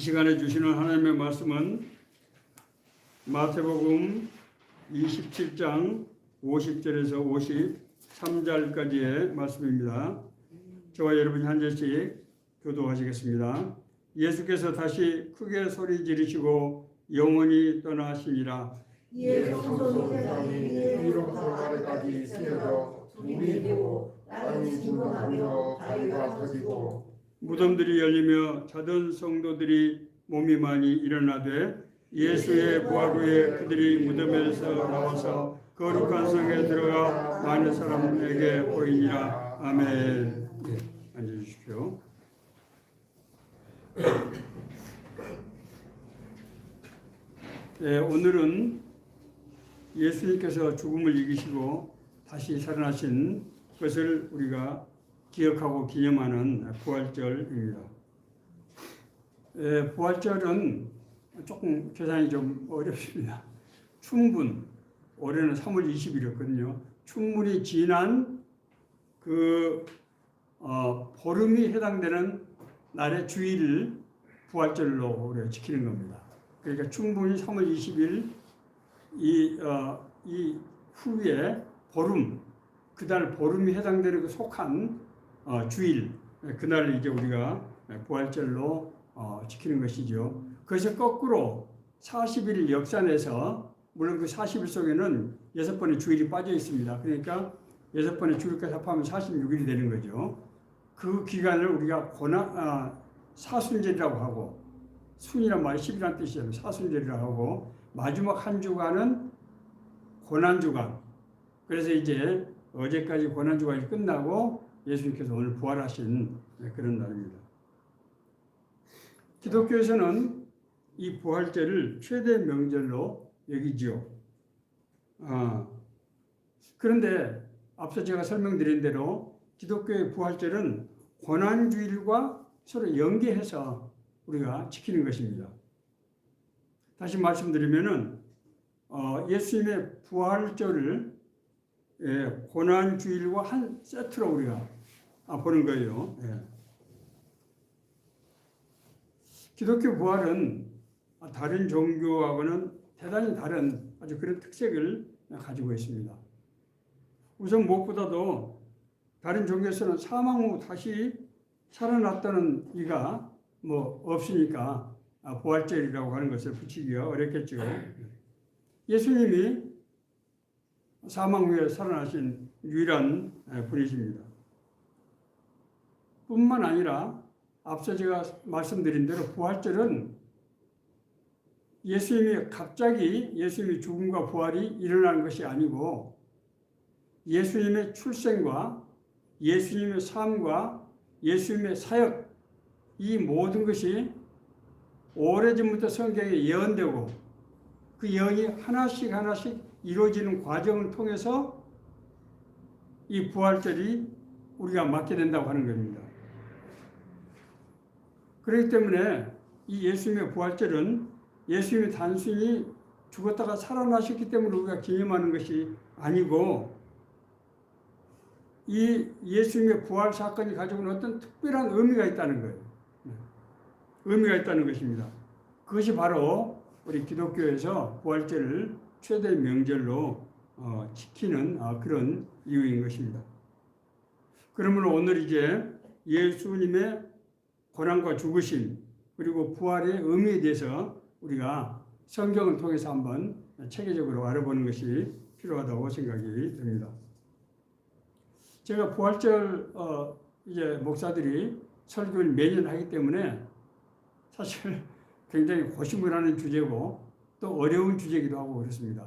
시간에 주시는 하나님의 말씀은 마태복음 27장 50절에서 53절까지의 말씀입니다. 저와 여러분이 한 절씩 교도하시겠습니다. 예수께서 다시 크게 소리 지르시고 영원히 떠나시니라. 이에 성소는 땅이 위로부터 아래까지 쓰여져 둘이 되고 땅이 진동하며 바위가 터지고 무덤들이 열리며 자던 성도들이 몸이 많이 일어나되 예수의 부활 후에 그들이 무덤에서 나와서 거룩한 성에 들어가 많은 사람에게 보이니라. 아멘. 네, 앉아주십시오. 네, 오늘은 예수님께서 죽음을 이기시고 다시 살아나신 것을 우리가 기억하고 기념하는 부활절입니다. 부활절은 조금 계산이 좀 어렵습니다. 춘분, 올해는 3월 20일이었거든요. 춘분이 지난 보름이 해당되는 날의 주일을 부활절로 우리가 지키는 겁니다. 그러니까 춘분이 3월 20일 이 후에 보름, 그날 보름이 해당되는 속한 주일, 그날 이제 우리가 부활절로 지키는 것이죠. 그래서 거꾸로 40일 역산해서, 물론 그 40일 속에는 6번의 주일이 빠져 있습니다. 그러니까 6번의 주일까지 합하면 46일이 되는 거죠. 그 기간을 우리가 사순절이라고 하고, 순이란 말이 10이라는 뜻이잖아요. 사순절이라고 하고, 마지막 한 주간은 고난주간. 그래서 이제 어제까지 고난주간이 끝나고 예수님께서 오늘 부활하신 그런 날입니다. 기독교에서는 이 부활절을 최대 명절로 여기지요. 그런데 앞서 제가 설명드린 대로 기독교의 부활절은 고난주일과 서로 연계해서 우리가 지키는 것입니다. 다시 말씀드리면은 예수님의 부활절을 고난주일과 한 세트로 우리가 보는 거예요. 기독교 부활은 다른 종교하고는 대단히 다른 아주 그런 특색을 가지고 있습니다. 우선 무엇보다도 다른 종교에서는 사망 후 다시 살아났다는 이가 없으니까 부활절이라고 하는 것을 붙이기가 어렵겠죠. 예수님이 사망 후에 살아나신 유일한 분이십니다. 뿐만 아니라 앞서 제가 말씀드린 대로 부활절은 갑자기 예수님의 죽음과 부활이 일어나는 것이 아니고 예수님의 출생과 예수님의 삶과 예수님의 사역, 이 모든 것이 오래전부터 성경에 예언되고 그 예언이 하나씩 이루어지는 과정을 통해서 이 부활절이 우리가 맞게 된다고 하는 겁니다. 그렇기 때문에 이 예수님의 부활절은 예수님이 단순히 죽었다가 살아나셨기 때문에 우리가 기념하는 것이 아니고 이 예수님의 부활 사건이 가지고 있는 어떤 특별한 의미가 있다는 거예요. 의미가 있다는 것입니다. 그것이 바로 우리 기독교에서 부활절을 최대 명절로 지키는 그런 이유인 것입니다. 그러므로 오늘 이제 예수님의 고난과 죽으심 그리고 부활의 의미에 대해서 우리가 성경을 통해서 한번 체계적으로 알아보는 것이 필요하다고 생각이 듭니다. 제가 부활절 이제 목사들이 설교를 매년 하기 때문에 사실 굉장히 고심을 하는 주제고 또 어려운 주제이기도 하고 그렇습니다.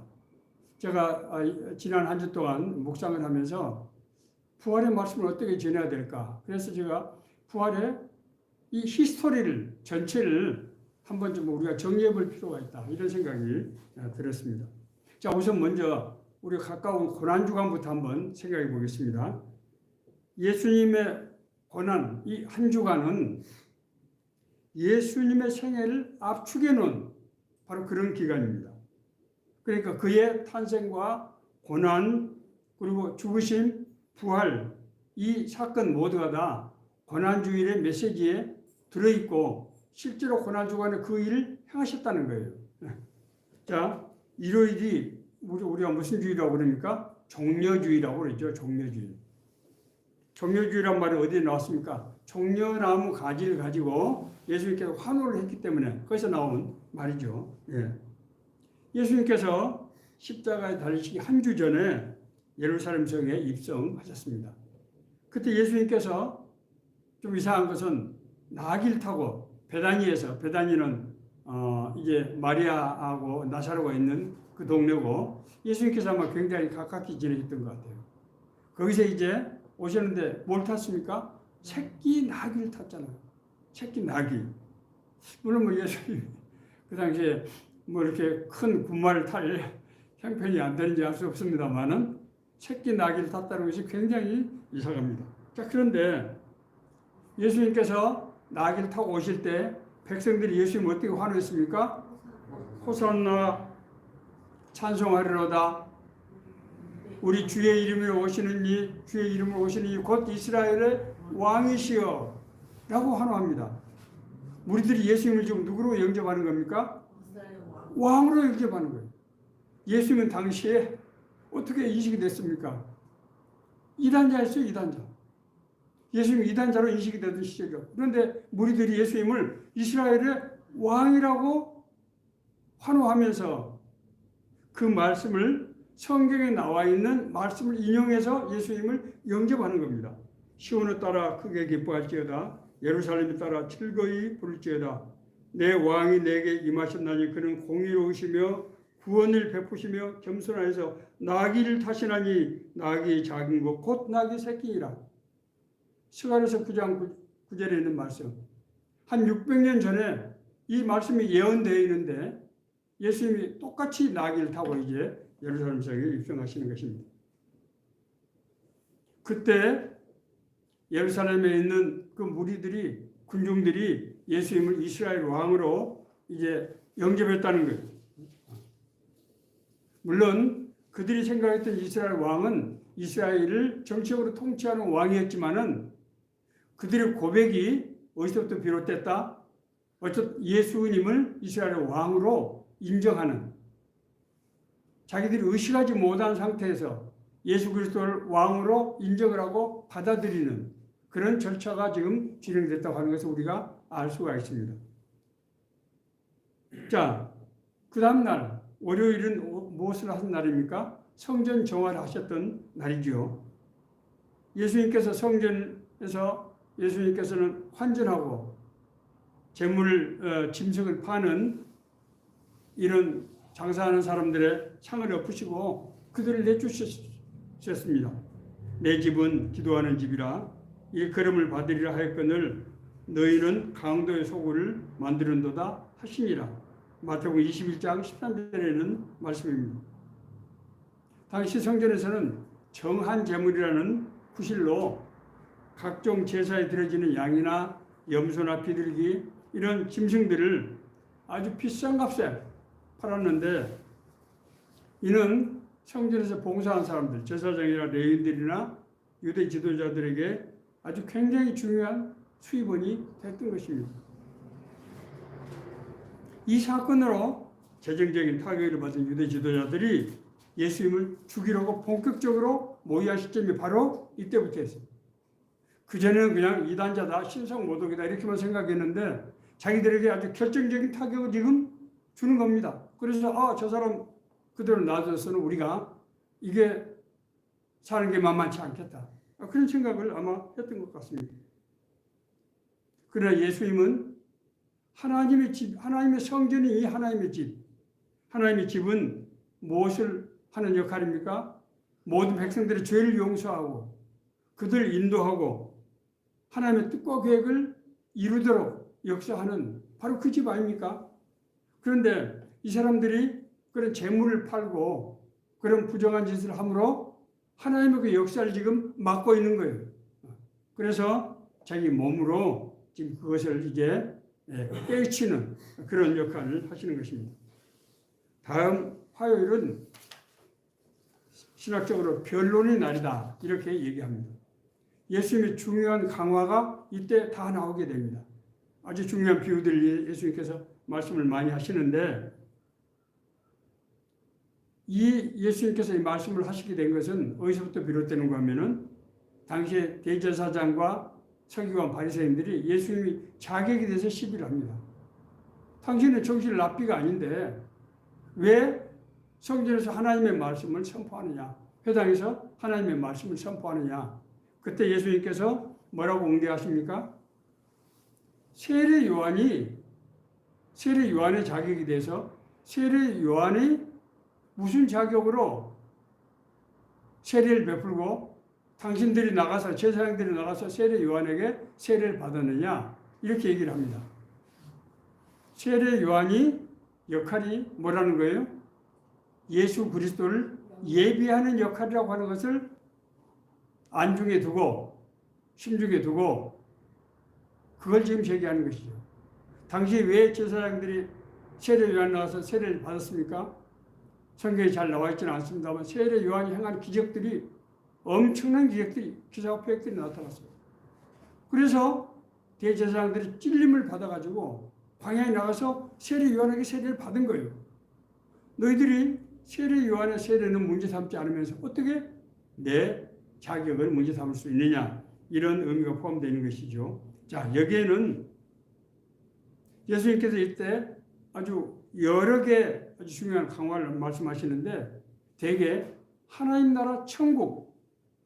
제가 지난 한 주 동안 묵상을 하면서 부활의 말씀을 어떻게 전해야 될까? 그래서 제가 부활의 이 히스토리를 전체를 한번 좀 우리가 정리해 볼 필요가 있다. 이런 생각이 들었습니다. 자, 우선 먼저 우리 가까운 고난주간부터 한번 생각해 보겠습니다. 예수님의 고난, 이 한 주간은 예수님의 생애를 압축해 놓은 바로 그런 기간입니다. 그러니까 그의 탄생과 고난, 그리고 죽으심, 부활, 이 사건 모두가 다 고난주일의 메시지에 들어있고 실제로 고난주간에 그 일을 행하셨다는 거예요. 자, 일요일이 우리가 무슨 주일이라고 그러니까? 종려주의라고 그러죠. 종려주의. 종려주의란 말이 어디에 나왔습니까? 종려나무 가지를 가지고 예수님께서 환호를 했기 때문에 거기서 나온 말이죠. 예. 예수님께서 십자가에 달리시기 한 주 전에 예루살렘 성에 입성하셨습니다. 그때 예수님께서 좀 이상한 것은 나귀를 타고 베다니에서, 베다니는 이제 마리아하고 나사로가 있는 그 동네고, 예수님께서 아마 굉장히 가깝게 지내셨던 것 같아요. 거기서 이제 오셨는데 뭘 탔습니까? 새끼 나귀를 탔잖아요. 새끼 나귀. 물론 뭐 예수님 그 당시에 뭐 이렇게 큰 군마를 탈 형편이 안 되는지 알 수 없습니다만은 새끼 나귀를 탔다는 것이 굉장히 이상합니다. 자, 그런데 예수님께서 나귀를 타고 오실 때 백성들이 예수님 어떻게 환호했습니까? 호산나 찬송하리로다. 우리 주의 이름으로 오시는 이, 주의 이름으로 오시는 이 곧 이스라엘의 왕이시여 라고 환호합니다. 우리들이 예수님을 지금 누구로 영접하는 겁니까? 왕으로 영접하는 거예요. 예수님은 당시에 어떻게 인식이 됐습니까? 이단자였어요. 이단자. 예수님이 이단자로 인식이 되던 시절이요. 그런데 무리들이 예수님을 이스라엘의 왕이라고 환호하면서 그 말씀을, 성경에 나와 있는 말씀을 인용해서 예수님을 영접하는 겁니다. 시온을 따라 크게 기뻐할지어다. 예루살렘에 따라 즐거이 부를지어다. 내 왕이 내게 임하셨나니 그는 공의로우시며 구원을 베푸시며 겸손하여서 나귀를 타시나니 나귀의 작은 것 곧 나귀 새끼이라. 스가랴서 9장 9절에 있는 말씀. 한 600년 전에 이 말씀이 예언되어 있는데 예수님이 똑같이 나귀를 타고 이제 예루살렘 성에 입성하시는 것입니다. 그때 예루살렘에 있는 그 무리들이, 군중들이 예수님을 이스라엘 왕으로 이제 영접했다는 거예요. 물론 그들이 생각했던 이스라엘 왕은 이스라엘을 정치적으로 통치하는 왕이었지만은 그들의 고백이 어디서부터 비롯됐다? 어쨌든 예수님을 이스라엘 왕으로 인정하는, 자기들이 의식하지 못한 상태에서 예수 그리스도를 왕으로 인정을 하고 받아들이는 그런 절차가 지금 진행됐다고 하는 것을 우리가 알 수가 있습니다. 자, 그 다음 날 월요일은 무엇을 하신 날입니까? 성전 정화를 하셨던 날이죠. 예수님께서 성전에서 예수님께서는 환전하고 재물, 짐승을 파는 이런 장사하는 사람들의 상을 엎으시고 그들을 내주셨습니다. 내 집은 기도하는 집이라 이 걸음을 받으리라 하였거늘 너희는 강도의 소굴을 만드는도다 하시니라. 마태복음 21장 13절에는 말씀입니다. 당시 성전에서는 정한 제물이라는 구실로 각종 제사에 드려지는 양이나 염소나 비둘기 이런 짐승들을 아주 비싼 값에 팔았는데, 이는 성전에서 봉사한 사람들, 제사장이나 레위인들이나 유대 지도자들에게 아주 굉장히 중요한 수입원이 됐던 것입니다. 이 사건으로 재정적인 타격을 받은 유대 지도자들이 예수님을 죽이려고 본격적으로 모의할 시점이 바로 이때부터였습니다. 그전에는 그냥 이단자다, 신성모독이다 이렇게만 생각했는데 자기들에게 아주 결정적인 타격을 지금 주는 겁니다. 그래서 저 사람 그대로 놔둬서는 우리가 이게 사는 게 만만치 않겠다. 그런 생각을 아마 했던 것 같습니다. 그러나 예수님은 하나님의 집, 하나님의 성전이 이 하나님의 집. 하나님의 집은 무엇을 하는 역할입니까? 모든 백성들의 죄를 용서하고 그들 인도하고 하나님의 뜻과 계획을 이루도록 역사하는 바로 그 집 아닙니까? 그런데 이 사람들이 그런 재물을 팔고 그런 부정한 짓을 함으로 하나님의 그 역사를 지금 막고 있는 거예요. 그래서 자기 몸으로 지금 그것을 이제 깨우치는 그런 역할을 하시는 것입니다. 다음 화요일은 신학적으로 변론의 날이다 이렇게 얘기합니다. 예수님의 중요한 강화가 이때 다 나오게 됩니다. 아주 중요한 비유들 예수님께서 말씀을 많이 하시는데 이 예수님께서 이 말씀을 하시게 된 것은 어디서부터 비롯되는가 하면은 당시에 대제사장과 서기관 바리새인들이 예수님이 자객에 대해서 시비를 합니다. 당신은 정신 랍비가 아닌데 왜 성전에서 하나님의 말씀을 선포하느냐? 회당에서 하나님의 말씀을 선포하느냐? 그때 예수님께서 뭐라고 응대하십니까? 세례 요한의 자격에 대해서 세례 요한이 무슨 자격으로 세례를 베풀고 당신들이 나가서 제사장들이 나가서 세례 요한에게 세례를 받았느냐? 이렇게 얘기를 합니다. 세례 요한이 역할이 뭐라는 거예요? 예수 그리스도를 예비하는 역할이라고 하는 것을 안중에 두고 심중에 두고 그걸 지금 제기하는 것이죠. 당시 왜 제사장들이 세례 요한 나와서 세례를 받았습니까? 성경에 잘 나와 있지는 않습니다만 세례 요한이 행한 기적들이 엄청난 기적들이 기사와 표적들이 나타났어요. 그래서 대제사장들이 찔림을 받아가지고 광야에 나가서 세례 요한에게 세례를 받은 거예요. 너희들이 세례 요한의 세례는 문제 삼지 않으면서 어떻게 내 자격을 문제 삼을 수 있느냐, 이런 의미가 포함되어 있는 것이죠. 자, 여기에는 예수님께서 이때 아주 여러 개 아주 중요한 강화를 말씀하시는데 대개 하나님 나라 천국,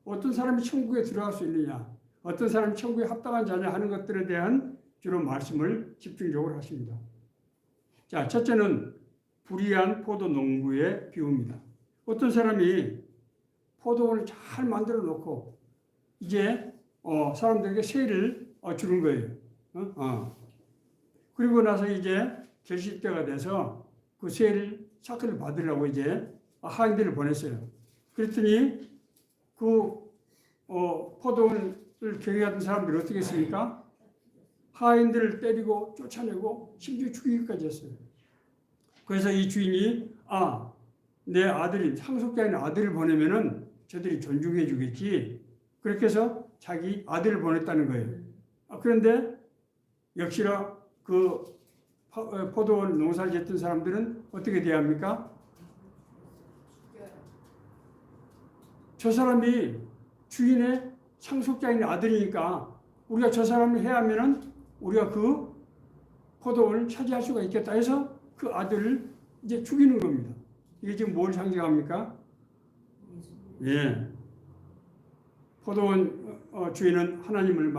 어떤 사람이 천국에 들어갈 수 있느냐, 어떤 사람이 천국에 합당한 자냐 하는 것들에 대한 주로 말씀을 집중적으로 하십니다. 자, 첫째는 불의한 포도 농부의 비유입니다. 어떤 사람이 포도원을 잘 만들어 놓고 이제 사람들에게 세를 주는 거예요. 그리고 나서 이제 결실 때가 돼서 그 세를 사건을 받으려고 이제 하인들을 보냈어요. 그랬더니 그 포도원을 경영하던 사람들이 어떻게 했습니까? 하인들을 때리고 쫓아내고 심지어 죽이기까지 했어요. 그래서 이 주인이 내 아들이 상속자인 아들을 보내면은 저들이 존중해 주겠지. 그렇게 해서 자기 아들을 보냈다는 거예요. 그런데 역시나 그 포도원 농사를 짓던 사람들은 어떻게 대합니까? 저 사람이 주인의 상속자인 아들이니까 우리가 저 사람을 해하면은 우리가 그 포도원을 차지할 수가 있겠다 해서 그 아들을 이제 죽이는 겁니다. 이게 지금 뭘 상징합니까? 예. 포도원 주인은 하나님을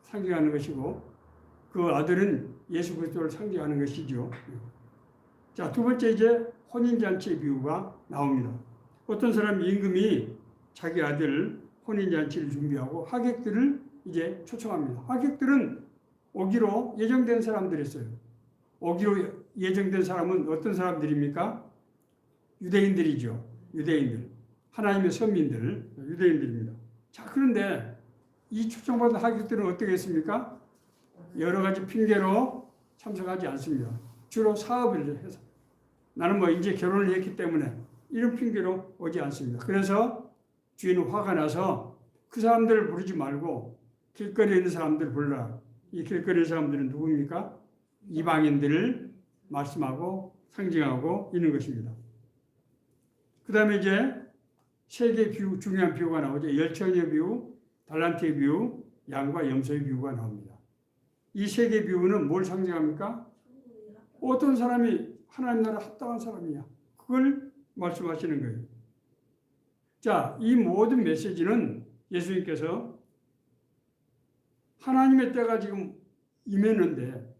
상징하는 것이고 그 아들은 예수 그리스도를 상징하는 것이죠. 자, 두 번째 이제 혼인잔치의 비유가 나옵니다. 어떤 사람 임금이 자기 아들 혼인잔치를 준비하고 하객들을 이제 초청합니다. 하객들은 오기로 예정된 사람들이었어요. 오기로 예정된 사람은 어떤 사람들입니까? 유대인들이죠. 유대인들. 하나님의 선민들, 유대인들입니다. 자, 그런데 이 초청받은 하객들은 어떻게 했습니까? 여러 가지 핑계로 참석하지 않습니다. 주로 사업을 해서 나는 뭐 이제 결혼을 했기 때문에 이런 핑계로 오지 않습니다. 그래서 주인은 화가 나서 그 사람들을 부르지 말고 길거리에 있는 사람들을 불러라. 이 길거리에 있는 사람들은 누구입니까? 이방인들을 말씀하고 상징하고 있는 것입니다. 그 다음에 이제 세 개의 비유, 중요한 비유가 나오죠. 열천의 비유, 달란트의 비유, 양과 염소의 비유가 나옵니다. 이 세 개의 비유는 뭘 상징합니까? 어떤 사람이 하나님 나라 합당한 사람이냐. 그걸 말씀하시는 거예요. 자, 이 모든 메시지는 예수님께서 하나님의 때가 지금 임했는데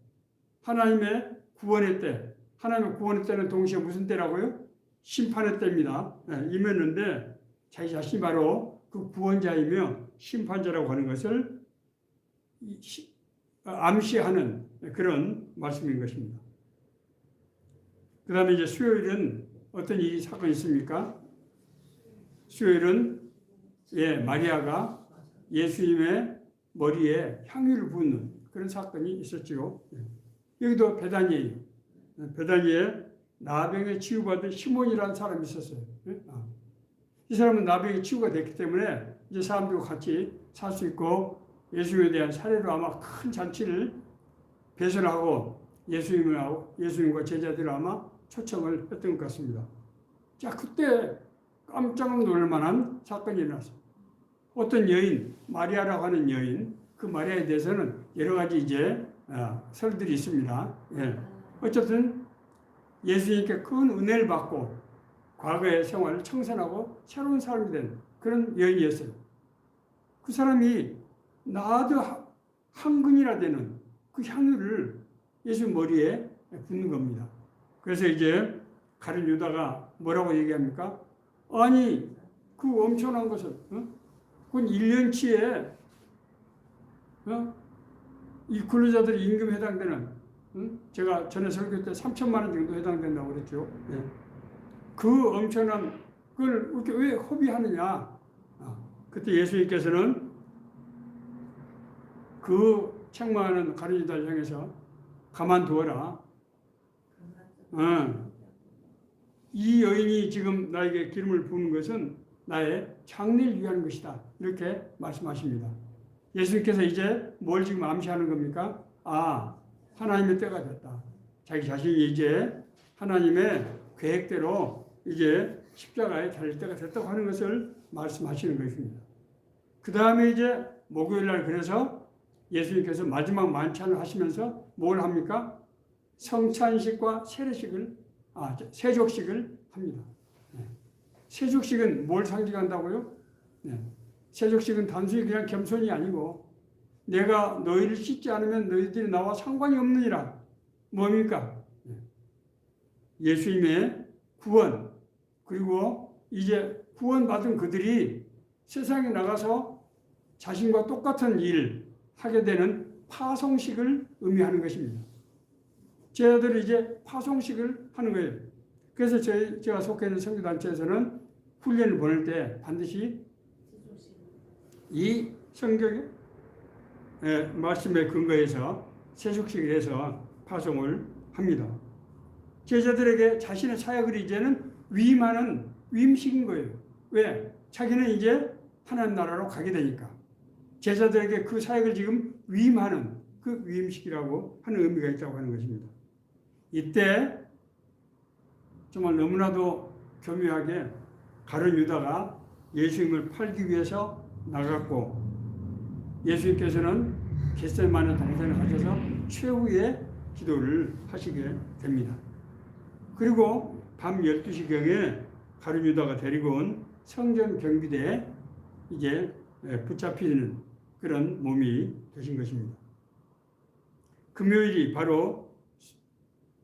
하나님의 구원의 때, 하나님의 구원의 때는 동시에 무슨 때라고요? 심판의 때입니다. 임했는데 자기 자신이 바로 그 구원자이며 심판자라고 하는 것을 암시하는 그런 말씀인 것입니다. 그 다음에 이제 수요일은 어떤 일이 사건이 있습니까? 수요일은 마리아가 예수님의 머리에 향유를 붓는 그런 사건이 있었죠. 여기도 베다니에요. 베다니에 나병에 치유받은 시몬이라는 사람이 있었어요. 이 사람은 나병에 치유가 됐기 때문에 이제 사람들과 같이 살 수 있고 예수에 대한 사례로 아마 큰 잔치를 배설하고 예수님과 제자들을 아마 초청을 했던 것 같습니다. 자, 그때 깜짝 놀랄 만한 사건이 일어났어요. 어떤 여인, 마리아라고 하는 여인, 그 마리아에 대해서는 여러 가지 이제 설들이 있습니다. 예. 어쨌든 예수님께 큰 은혜를 받고 과거의 생활을 청산하고 새로운 사람이 된 그런 여인이었어요. 그 사람이 나도 한 근이나 되는 그 향유를 예수 머리에 붓는 겁니다. 그래서 이제 가룟 유다가 뭐라고 얘기합니까? 아니, 그 엄청난 것을, 그건 1년치에 이 근로자들이 임금에 해당되는, 제가 전에 설교 때 3천만 원 정도 해당된다고 그랬죠. 예. 그 엄청난 그걸 이렇게 왜 허비하느냐? 그때 예수님께서는 그 책망하는 가룟 유다를 향해서 가만두어라. 이 여인이 지금 나에게 기름을 부은 것은 나의 장례를 위한 것이다. 이렇게 말씀하십니다. 예수님께서 이제 뭘 지금 암시하는 겁니까? 하나님의 때가 됐다. 자기 자신이 이제 하나님의 계획대로 이제 십자가에 달릴 때가 됐다고 하는 것을 말씀하시는 것입니다. 그 다음에 이제 목요일날 그래서 예수님께서 마지막 만찬을 하시면서 뭘 합니까? 성찬식과 세족식을 합니다. 세족식은 뭘 상징한다고요? 세족식은 단순히 그냥 겸손이 아니고 내가 너희를 씻지 않으면 너희들이 나와 상관이 없느니라. 뭡니까? 예수님의 구원, 그리고 이제 구원받은 그들이 세상에 나가서 자신과 똑같은 일을 하게 되는 파송식을 의미하는 것입니다. 제자들이 이제 파송식을 하는 거예요. 그래서 제가 속해 있는 선교단체에서는 훈련을 보낼 때 반드시 이 성경의 말씀에 근거해서 세속식을 해서 파송을 합니다. 제자들에게 자신의 사역을 이제는 위임하는 위임식인 거예요. 왜? 자기는 이제 하나님 나라로 가게 되니까. 제자들에게 그 사역을 지금 위임하는 그 위임식이라고 하는 의미가 있다고 하는 것입니다. 이때 정말 너무나도 교묘하게 가룟 유다가 예수님을 팔기 위해서 나갔고 예수님께서는 겟세마네 동산에 가셔서 최후의 기도를 하시게 됩니다. 그리고 밤 12시경에 가룟 유다가 데리고 온 성전 경비대에 이제 붙잡히는 그런 몸이 되신 것입니다. 금요일이 바로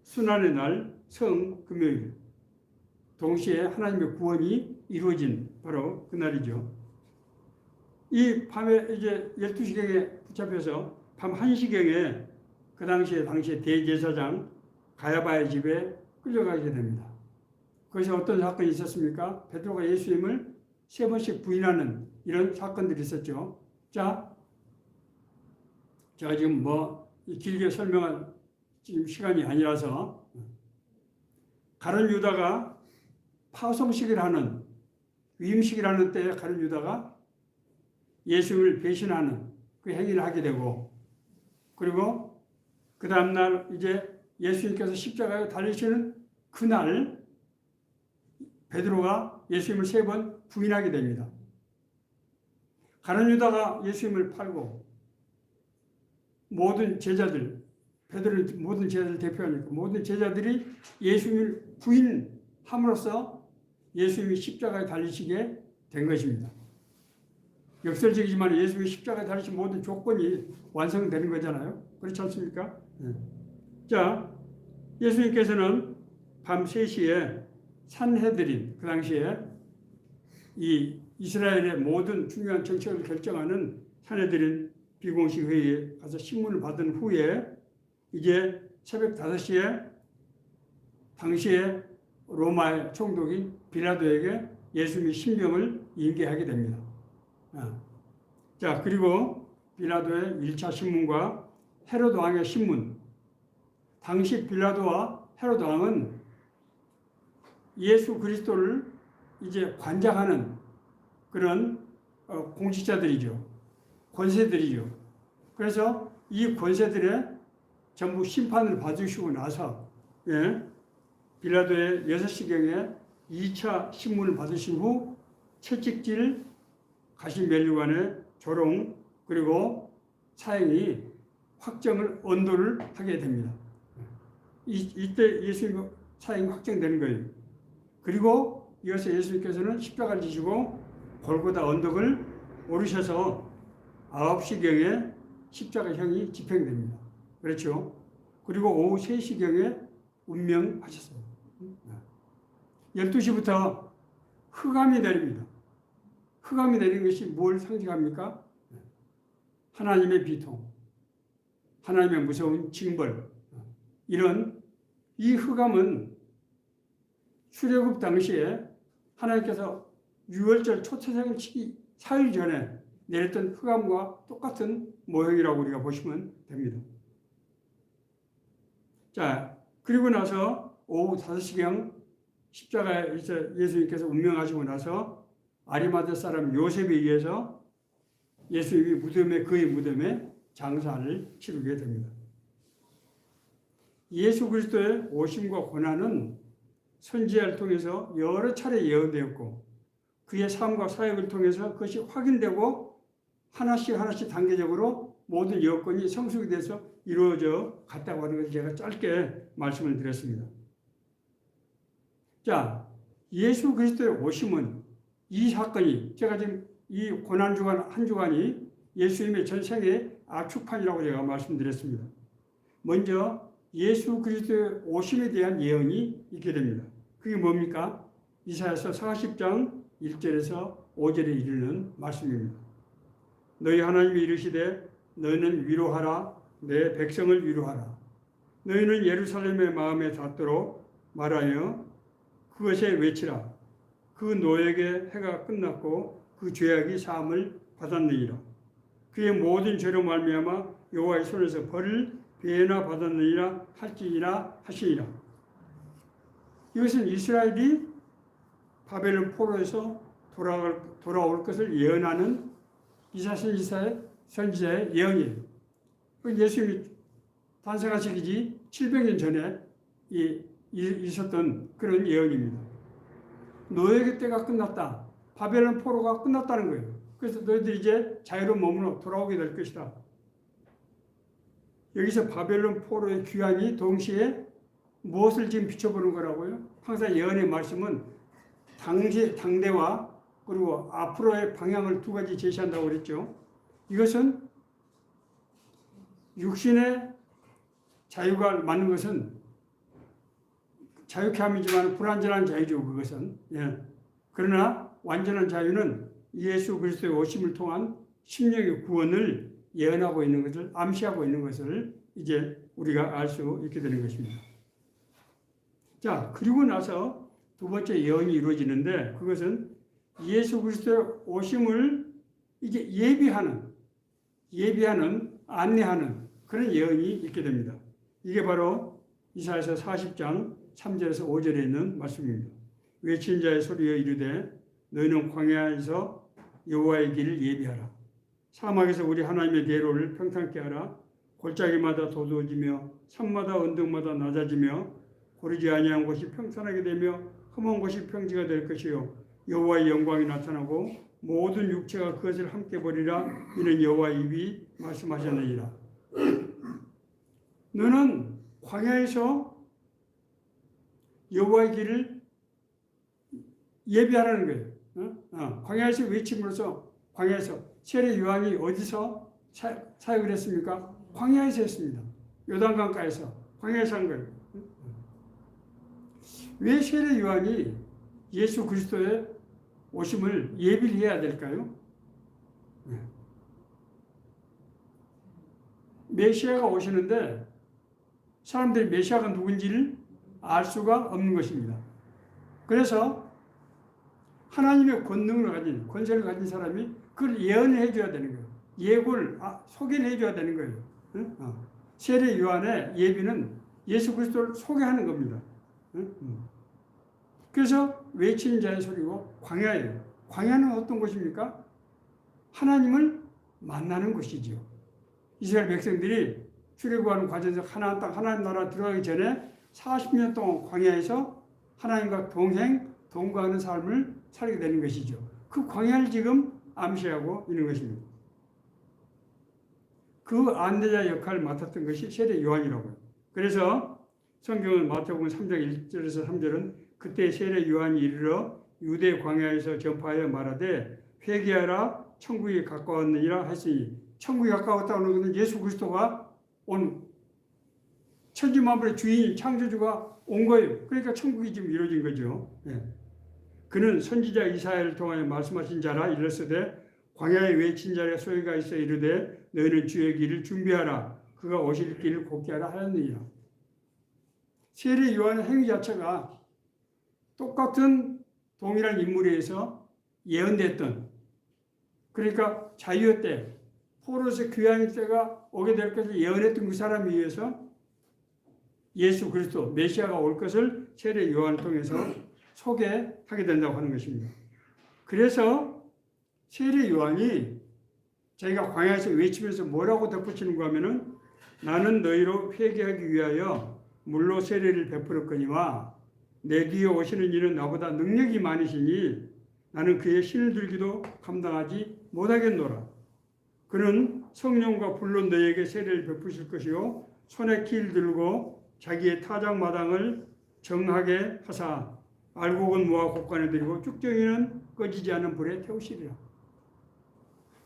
순환의 날 성금요일, 동시에 하나님의 구원이 이루어진 바로 그날이죠. 이 밤에 이제 12시경에 붙잡혀서 밤 1시경에 그 당시에 대제사장 가야바의 집에 끌려가게 됩니다. 거기서 어떤 사건이 있었습니까? 베드로가 예수님을 3번씩 부인하는 이런 사건들이 있었죠. 자, 제가 지금 길게 설명할 지금 시간이 아니라서 가룟 유다가 파송식을 하는 위임식을 하는 때에 가룟 유다가 예수님을 배신하는 그 행위를 하게 되고 그리고 그 다음날 이제 예수님께서 십자가에 달리시는 그날 베드로가 예수님을 3번 부인하게 됩니다. 가룟 유다가 예수님을 팔고 모든 제자들, 베드로는 모든 제자들 대표하니까 모든 제자들이 예수님을 부인함으로써 예수님이 십자가에 달리시게 된 것입니다. 역설적이지만 예수님이 십자가에 달리신 모든 조건이 완성되는 거잖아요. 그렇지 않습니까? 자, 예수님께서는 밤 3시에 산헤드린, 그 당시에 이 이스라엘의 모든 중요한 정책을 결정하는 산헤드린 비공식 회의에 가서 신문을 받은 후에 이제 새벽 5시에 당시에 로마의 총독인 빌라도에게 예수님의 신병을 인계하게 됩니다. 자, 그리고 빌라도의 1차 신문과 헤로드 왕의 신문. 당시 빌라도와 헤로드 왕은 예수 그리스도를 이제 관장하는 그런 공직자들이죠. 권세들이죠. 그래서 이 권세들의 전부 심판을 받으시고 나서 빌라도의 6시경에 2차 신문을 받으신 후 채찍질, 가시면류관의 조롱 그리고 사형이 확정을 언도를 하게 됩니다. 이때 예수님 사형이 확정되는 거예요. 그리고 이어서 예수님께서는 십자가를 지시고 골고다 언덕을 오르셔서 9시경에 십자가형이 집행됩니다. 그렇죠? 그리고 오후 3시경에 운명하셨어요. 12시부터 흑암이 내립니다. 흑암이 내리는 것이 뭘 상징합니까? 하나님의 비통, 하나님의 무서운 징벌. 이런 이 흑암은 출애굽 당시에 하나님께서 유월절 초태생을 치기 4일 전에 내렸던 흑암과 똑같은 모형이라고 우리가 보시면 됩니다. 자, 그리고 나서 오후 5시경 십자가에서 예수님께서 운명하시고 나서 아리마대 사람 요셉에 의해서 예수님이 그의 무덤에 장사를 치르게 됩니다. 예수 그리스도의 오심과 고난은 선지자를 통해서 여러 차례 예언되었고 그의 삶과 사역을 통해서 그것이 확인되고 하나씩 단계적으로 모든 여건이 성숙이 돼서 이루어져 갔다고 하는 것을 제가 짧게 말씀을 드렸습니다. 자, 예수 그리스도의 오심은 이 사건이 제가 지금 이 고난주간 한 주간이 예수님의 전생의 압축판이라고 제가 말씀드렸습니다. 먼저 예수 그리스도의 오심에 대한 예언이 있게 됩니다. 그게 뭡니까? 이사야서 40장 1절에서 5절에 이르는 말씀입니다. 너희 하나님이 이르시되 너희는 위로하라 내 백성을 위로하라. 너희는 예루살렘의 마음에 닿도록 말하여 그것에 외치라. 그 노역의 해가 끝났고 그 죄악이 사함을 받았느니라. 그의 모든 죄로 말미암아 여호와의 손에서 벌을 배나 받았느니라 할지니라 하시니라. 이것은 이스라엘이 바벨론 포로에서 돌아올 것을 예언하는 이사야의 선지자의 예언이에요. 예수님이 탄생하시기 700년 전에 있었던 그런 예언입니다. 노예의 때가 끝났다. 바벨론 포로가 끝났다는 거예요. 그래서 너희들이 이제 자유로운 몸으로 돌아오게 될 것이다. 여기서 바벨론 포로의 귀환이 동시에 무엇을 지금 비춰보는 거라고요? 항상 예언의 말씀은 당대와 그리고 앞으로의 방향을 두 가지 제시한다고 그랬죠. 이것은 육신의 자유가 맞는 것은 자유케 함이지만 불완전한 자유죠. 그것은. 그러나 완전한 자유는 예수 그리스도의 오심을 통한 심령의 구원을 예언하고 있는 것을 암시하고 있는 것을 이제 우리가 알 수 있게 되는 것입니다. 자, 그리고 나서 두 번째 예언이 이루어지는데 그것은 예수 그리스도의 오심을 이제 예비하는 안내하는 그런 예언이 있게 됩니다. 이게 바로 이사야서 40장 3절에서 5절에 있는 말씀입니다. 외친 자의 소리여 이르되 너희는 광야에서 여호와의 길을 예비하라. 사막에서 우리 하나님의 대로를 평탄케 하라. 골짜기마다 도두어지며 산마다 언덕마다 낮아지며 고르지 아니한 곳이 평탄하게 되며 험한 곳이 평지가 될 것이요 여호와의 영광이 나타나고 모든 육체가 그것을 함께 보리라. 이는 여호와의 입이 말씀하셨느니라. 너는 광야에서 여호와의 길을 예비하라는 거예요. 광야에서 외침으로써 광야에서 세례 요한이 어디서 사역을 했습니까? 광야에서 했습니다. 요단강가에서 광야에서 한 거예요. 왜 세례 요한이 예수 그리스도의 오심을 예비를 해야 될까요? 메시아가 오시는데 사람들이 메시아가 누군지를 알 수가 없는 것입니다. 그래서 하나님의 권세를 가진 사람이 그걸 예언을 해줘야 되는 거예요. 예고를 소개를 해줘야 되는 거예요. 세례 요한의 예비는 예수 그리스도를 소개하는 겁니다. 그래서 외치는 자의 소리고 광야예요. 광야는 어떤 곳입니까? 하나님을 만나는 곳이죠. 이스라엘 백성들이 출애굽하는 과정에서 하나님 땅 하나님 나라 들어가기 전에 40년 동안 광야에서 하나님과 동거하는 삶을 살게 되는 것이죠. 그 광야를 지금 암시하고 있는 것입니다. 그 안내자 역할을 맡았던 것이 세례 요한이라고요. 그래서 성경은 마태복음 3장 1절에서 3절은 그때 세례 요한이 이르러 유대 광야에서 전파하여 말하되 회개하라 천국이 가까웠느니라 했으니, 천국이 가까웠다는 것은 예수 그리스도가 온 천지 만물의 주인 창조주가 온 거예요. 그러니까 천국이 지금 이루어진 거죠. 예. 그는 선지자 이사야를 통하여 말씀하신 자라. 이르시되 광야에 외친 자의 소리가 있어 이르되 너희는 주의 길을 준비하라. 그가 오실 길을 곱게 하라 하였느니라. 세례 요한의 행위 자체가 똑같은 동일한 인물에 의해서 예언됐던, 그러니까 자유의 때 포로에서 귀환의 때가 오게 될 것을 예언했던 그 사람에 의해서 예수 그리스도 메시아가 올 것을 세례 요한을 통해서 소개하게 된다고 하는 것입니다. 그래서 세례 요한이 자기가 광야에서 외치면서 뭐라고 덧붙이는가 하면은 나는 너희로 회개하기 위하여 물로 세례를 베풀었거니와 내 뒤에 오시는 이는 나보다 능력이 많으시니 나는 그의 신을 들기도 감당하지 못하겠노라. 그는 성령과 불로 너희에게 세례를 베푸실 것이요 손에 키를 들고 자기의 타작마당을 정하게 하사 알곡은 모아 곡간에 들이고 쭉정이는 꺼지지 않은 불에 태우시리라.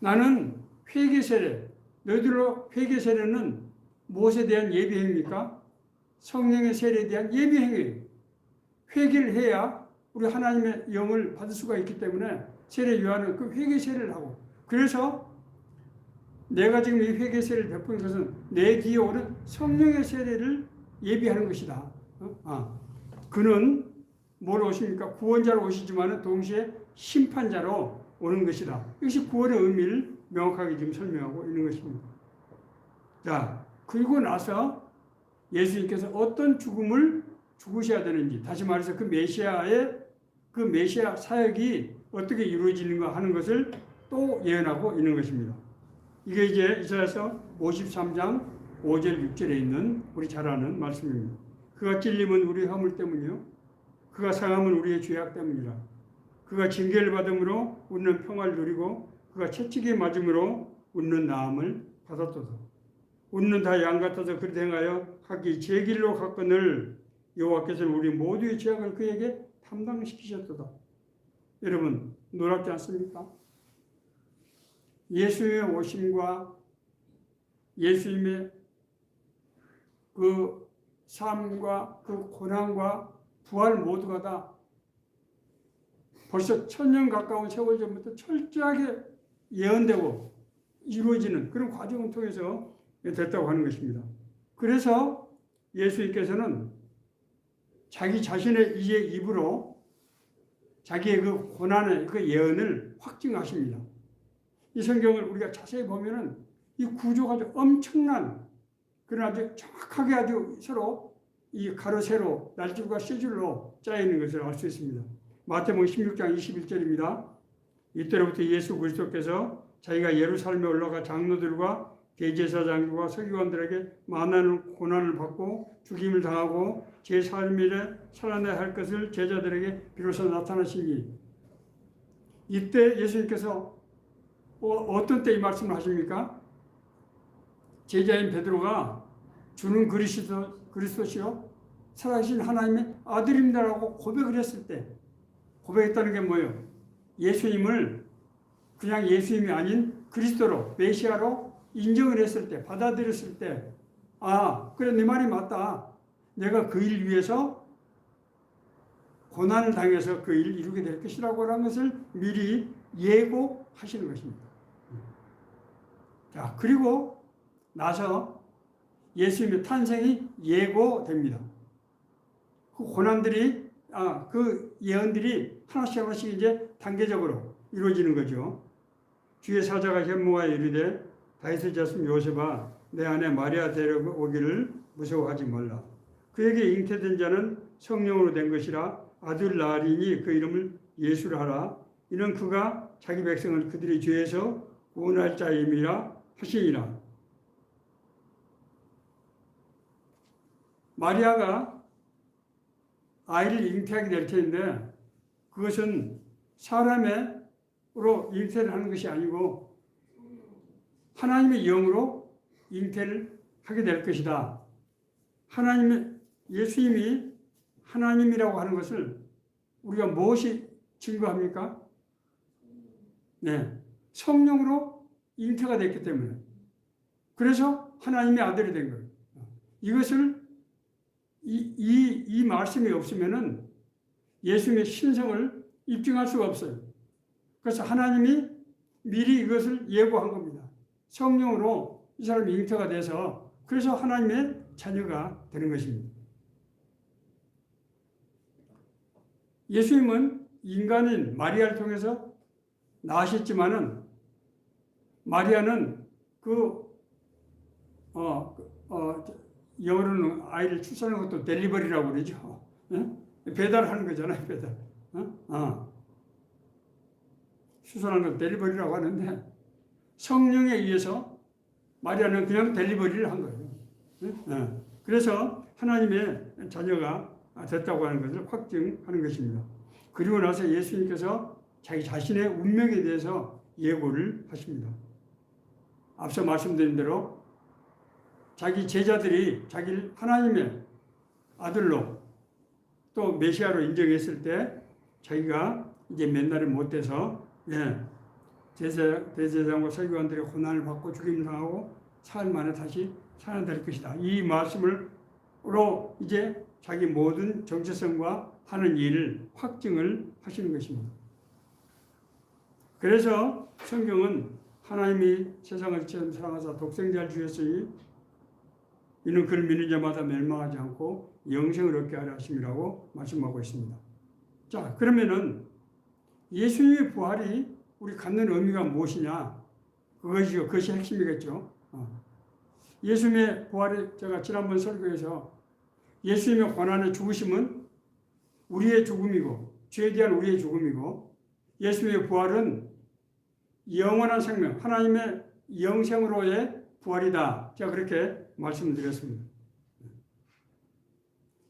나는 회개세례, 너희들로 회개세례는 무엇에 대한 예비행입니까? 성령의 세례에 대한 예비행이에요. 회개를 해야 우리 하나님의 영을 받을 수가 있기 때문에 세례 요한은 그 회개세례를 하고, 그래서 내가 지금 이 회개세례를 베푸는 것은 내 뒤에 오는 성령의 세례를 예비하는 것이다. 그는 뭐로 오십니까? 구원자로 오시지만 동시에 심판자로 오는 것이다. 이것이 구원의 의미를 명확하게 지금 설명하고 있는 것입니다. 자, 그리고 나서 예수님께서 어떤 죽음을 죽으셔야 되는지, 다시 말해서 그 메시아 사역이 어떻게 이루어지는가 하는 것을 또 예언하고 있는 것입니다. 이게 이제 이사야서 53장 5절 6절에 있는 우리 잘 아는 말씀입니다. 그가 찔림은 우리 허물 때문이요 그가 상함은 우리의 죄악 때문이라. 그가 징계를 받음으로 우리는 평화를 누리고 그가 채찍에 맞음으로 우리는 나음을 받았도다. 우리는 다 양 같아서 그리 행하여 각기 제 길로 갔거늘 여호와께서는 우리 모두의 죄악을 그에게 담당시키셨도다. 여러분 놀랍지 않습니까? 예수의 오심과 예수님의 그 삶과 그 고난과 부활 모두가 다 벌써 1000년 가까운 세월 전부터 철저하게 예언되고 이루어지는 그런 과정을 통해서 됐다고 하는 것입니다. 그래서 예수님께서는 자기 자신의 이제 입으로 자기의 그 고난의 그 예언을 확증하십니다. 이 성경을 우리가 자세히 보면은 이 구조가 아주 엄청난, 그러나 아주 정확하게 아주 서로 이 가로 세로 날줄과 쇠줄로 짜여 있는 것을 알 수 있습니다. 마태복음 16장 21절입니다. 이때로부터 예수 그리스도께서 자기가 예루살렘에 올라가 장로들과 대제사장들과 서기관들에게 많은 고난을 받고 죽임을 당하고 제3일에 살아나야 할 것을 제자들에게 비로소 나타나시니, 이때 예수님께서 어떤 때 이 말씀을 하십니까? 제자인 베드로가 주는 그리스도시요 살아계신 하나님의 아들입니다라고 고백을 했을 때, 고백했다는 게 뭐예요? 예수님을 그냥 예수님이 아닌 그리스도로, 메시아로 인정을 했을 때, 받아들였을 때, 그래 네 말이 맞다. 내가 그 일 위해서 고난을 당해서 그 일을 이루게 될 것이라고 하는 것을 미리 예고하시는 것입니다. 자, 그리고 나서 예수님의 탄생이 예고됩니다. 그 고난들이, 그 예언들이 하나씩 이제 단계적으로 이루어지는 거죠. 주의 사자가 현모하여 이르되 다윗의 자손 요셉아 내 아내 마리아 데려오기를 무서워하지 말라. 그에게 잉태된 자는 성령으로 된 것이라 아들 낳으리니 그 이름을 예수라 하라. 이는 그가 자기 백성을 그들의 죄에서 구원할 자임이라 하시니라. 마리아가 아이를 잉태하게 될 텐데 그것은 사람으로 잉태를 하는 것이 아니고 하나님의 영으로 잉태를 하게 될 것이다. 예수님이 하나님이라고 하는 것을 우리가 무엇이 증거합니까? 네, 성령으로 잉태가 됐기 때문에. 그래서 하나님의 아들이 된 거예요. 이것을 이 말씀이 없으면은 예수님의 신성을 입증할 수가 없어요. 그래서 하나님이 미리 이것을 예고한 겁니다. 성령으로 이 사람이 잉태가 돼서 그래서 하나님의 자녀가 되는 것입니다. 예수님은 인간인 마리아를 통해서 나으셨지만은 마리아는 영어로는 아이를 출산하는 것도 델리버리라고 그러죠. 배달하는 거잖아요, 배달. 출산하는 것도 델리버리라고 하는데 성령에 의해서 마리아는 그냥 델리버리를 한 거예요. 그래서 하나님의 자녀가 됐다고 하는 것을 확증하는 것입니다. 그리고 나서 예수님께서 자기 자신의 운명에 대해서 예고를 하십니다. 앞서 말씀드린 대로 자기 제자들이 자기를 하나님의 아들로 또 메시아로 인정했을 때 자기가 이제 맨날을 못 돼서 대제사장과 서기관들의 고난을 받고 죽임을 당하고 사흘 만에 다시 살아날 것이다. 이 말씀으로 이제 자기 모든 정체성과 하는 일을 확증을 하시는 것입니다. 그래서 성경은 하나님이 세상을 처음 사랑하사 독생자를 주셨으니 이는 그를 믿는 자마다 멸망하지 않고 영생을 얻게 하려 하심이라고 말씀하고 있습니다. 자, 그러면은 예수님의 부활이 우리 갖는 의미가 무엇이냐? 그것이 핵심이겠죠. 예수님의 부활이 제가 지난번 설교에서 예수님의 고난의 죽으심은 우리의 죽음이고 죄에 대한 우리의 죽음이고 예수님의 부활은 영원한 생명, 하나님의 영생으로의 부활이다. 제가 그렇게 말씀드렸습니다.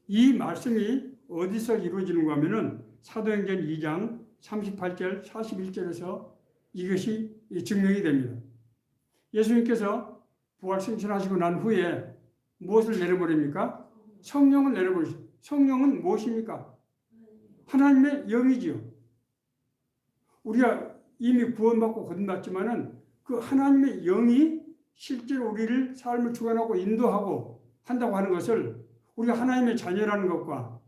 이 말씀이 어디서 이루어지는가 하면은 사도행전 2장 38절, 41절에서 이것이 증명이 됩니다. 예수님께서 부활 승천하시고 난 후에 무엇을 내려버립니까? 성령을 내려버리죠. 성령은 무엇입니까? 하나님의 영이지요. 우리가 이미 구원받고 거듭났지만은 그 하나님의 영이 실제로 우리를 삶을 주관하고 인도하고 한다고 하는 것을 우리가 하나님의 자녀라는 것과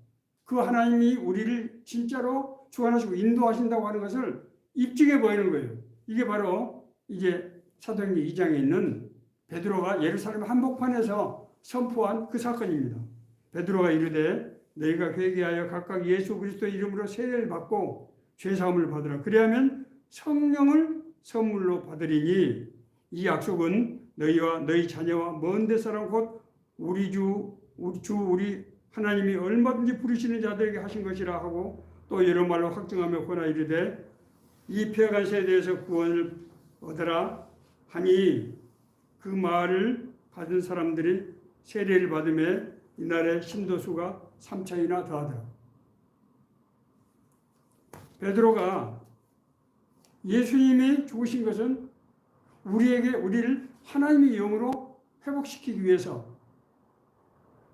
그 하나님이 우리를 진짜로 주관하시고 인도하신다고 하는 것을 입증해 보이는 거예요. 이게 바로 이제 사도행전 2장에 있는 베드로가 예루살렘 한복판에서 선포한 그 사건입니다. 베드로가 이르되 너희가 회개하여 각각 예수 그리스도 이름으로 세례를 받고 죄사함을 받으라. 그리하면 성령을 선물로 받으리니 이 약속은 너희와 너희 자녀와 먼 데 사람 곧 우리 우리 하나님이 얼마든지 부르시는 자들에게 하신 것이라 하고 또 여러 말로 확증하며 권하 이르되 이 폐역한 세대에서 구원을 얻으라 하니 그 말을 받은 사람들이 세례를 받음에 이날의 신도수가 3천이나 더하더라. 베드로가 예수님이 죽으신 것은 우리를 하나님의 영으로 회복시키기 위해서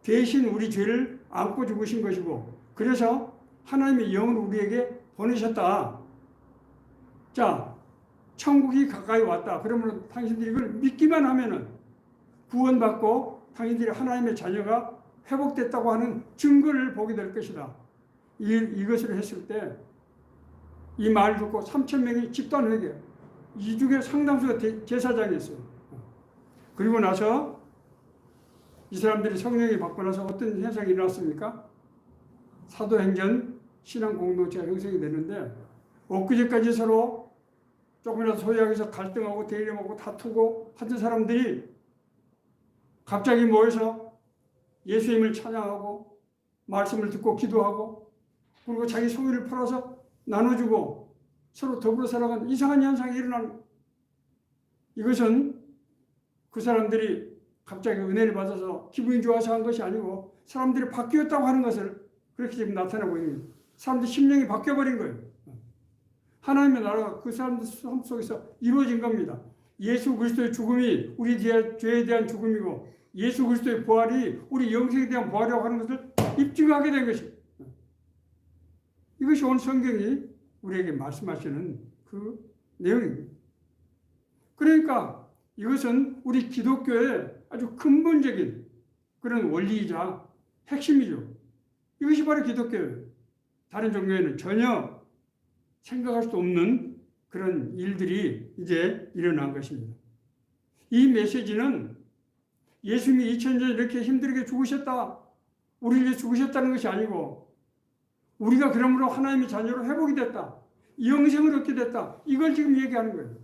대신 우리 죄를 안고 죽으신 것이고 그래서 하나님의 영을 우리에게 보내셨다. 자, 천국이 가까이 왔다. 그러면 당신들이 이걸 믿기만 하면은 구원받고 당신들이 하나님의 자녀가 회복됐다고 하는 증거를 보게 될 것이다. 이것을 했을 때 이 말을 듣고 3,000명이 집단 회개. 이 중에 상당수가 제사장이었어요. 그리고 나서 이 사람들이 성령이 받고 나서 어떤 현상이 일어났습니까? 사도행전 신앙 공동체가 형성이 되는데 엊그제까지 서로 조금이라도 소유하기서 갈등하고 대립하고 다투고 하던 사람들이 갑자기 모여서 예수님을 찬양하고 말씀을 듣고 기도하고 그리고 자기 소유를 팔아서 나눠주고 서로 더불어 살아가는 이상한 현상이 일어난 이것은 그 사람들이 갑자기 은혜를 받아서 기분이 좋아서 한 것이 아니고 사람들이 바뀌었다고 하는 것을 그렇게 지금 나타나고 있는 거예요. 사람들 심령이 바뀌어버린 거예요. 하나님의 나라가 그 사람들 삶 속에서 이루어진 겁니다. 예수 그리스도의 죽음이 우리 죄에 대한 죽음이고 예수 그리스도의 부활이 우리 영생에 대한 부활이라고 하는 것을 입증하게 된 것입니다. 이것이 오늘 성경이 우리에게 말씀하시는 그 내용입니다. 그러니까 이것은 우리 기독교의 아주 근본적인 그런 원리이자 핵심이죠. 이것이 바로 기독교예요. 다른 종교에는 전혀 생각할 수 없는 그런 일들이 이제 일어난 것입니다. 이 메시지는 예수님이 2000년 전에 이렇게 힘들게 죽으셨다, 우리를 위해 죽으셨다는 것이 아니고 우리가 그러므로 하나님의 자녀로 회복이 됐다, 영생을 얻게 됐다, 이걸 지금 얘기하는 거예요.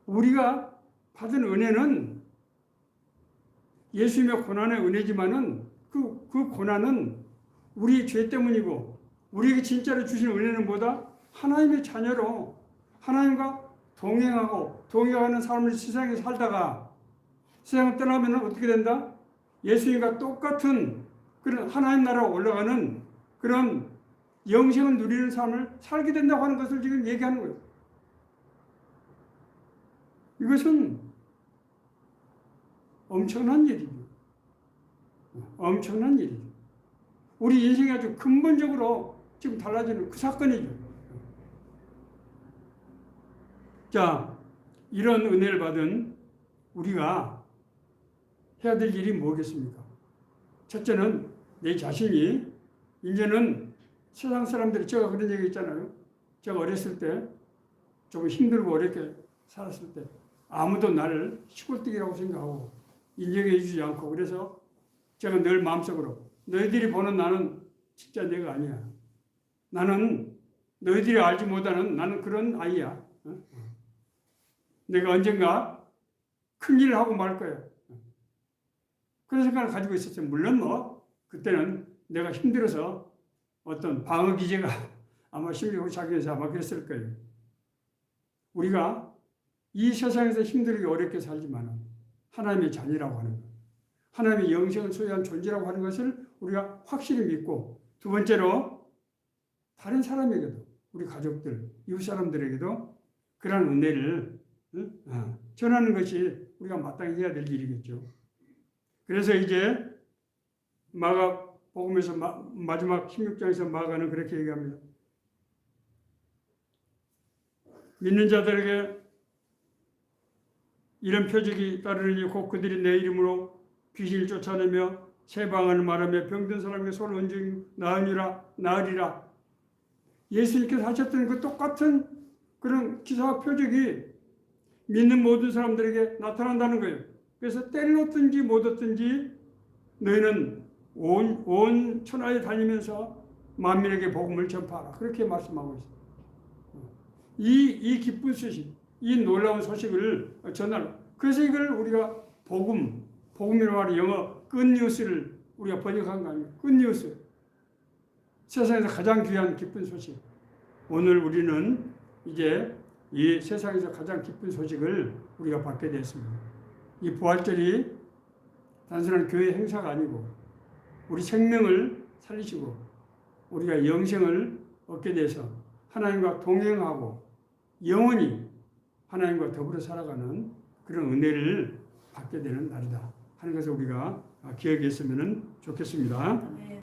우리가 받은 은혜는 예수님의 고난의 은혜지만은 그 고난은 우리 죄 때문이고 우리에게 진짜로 주신 은혜는 뭐다? 하나님의 자녀로 하나님과 동행하는 삶을 세상에 살다가 세상을 떠나면 어떻게 된다? 예수님과 똑같은 그런 하나님 나라로 올라가는 그런 영생을 누리는 삶을 살게 된다고 하는 것을 지금 얘기하는 거예요. 이것은 엄청난 일이죠. 엄청난 일이죠. 우리 인생이 아주 근본적으로 지금 달라지는 그 사건이죠. 자, 이런 은혜를 받은 우리가 해야 될 일이 뭐겠습니까? 첫째는 내 자신이 이제는 세상 사람들이 제가 그런 얘기 있잖아요. 제가 어렸을 때 좀 힘들고 어렵게 살았을 때 아무도 나를 시골뜨기라고 생각하고 인정해 주지 않고 그래서 제가 늘 마음속으로 너희들이 보는 나는 진짜 내가 아니야. 나는 너희들이 알지 못하는 나는 그런 아이야. 내가 언젠가 큰 일을 하고 말 거야. 그런 생각을 가지고 있었어요. 물론 뭐 그때는 내가 힘들어서 어떤 방어 기제가 아마 심리고 작용해서 아마 그랬을 거예요. 우리가 이 세상에서 힘들게 어렵게 살지만 하나님의 자녀라고 하는 것, 하나님의 영생을 소유한 존재라고 하는 것을 우리가 확실히 믿고, 두 번째로 다른 사람에게도, 우리 가족들, 이웃 사람들에게도 그러한 은혜를 전하는 것이 우리가 마땅히 해야 될 일이겠죠. 그래서 이제 마가복음에서 마지막 16장에서 마가는 그렇게 얘기합니다. 믿는 자들에게 이런 표적이 따르니 곧 그들이 내 이름으로 귀신을 쫓아내며 새 방언을 말하며 병든 사람에게 손을 얹으니 나으리라. 예수님께서 하셨던 그 똑같은 그런 기사와 표적이 믿는 모든 사람들에게 나타난다는 거예요. 그래서 때를 얻든지 못 얻든지 너희는 온 천하에 다니면서 만민에게 복음을 전파하라. 그렇게 말씀하고 있어요. 이 기쁜 소식, 이 놀라운 소식을 전하라. 그래서 이걸 우리가 복음이라고 하는 영어 굿뉴스를 우리가 번역한 거 아니에요. 굿뉴스. 세상에서 가장 귀한 기쁜 소식. 오늘 우리는 이제 이 세상에서 가장 기쁜 소식을 우리가 받게 됐습니다. 이 부활절이 단순한 교회 행사가 아니고 우리 생명을 살리시고 우리가 영생을 얻게 돼서 하나님과 동행하고 영원히 하나님과 더불어 살아가는 그런 은혜를 받게 되는 날이다 하는 것을 우리가 기억했으면 좋겠습니다. 네.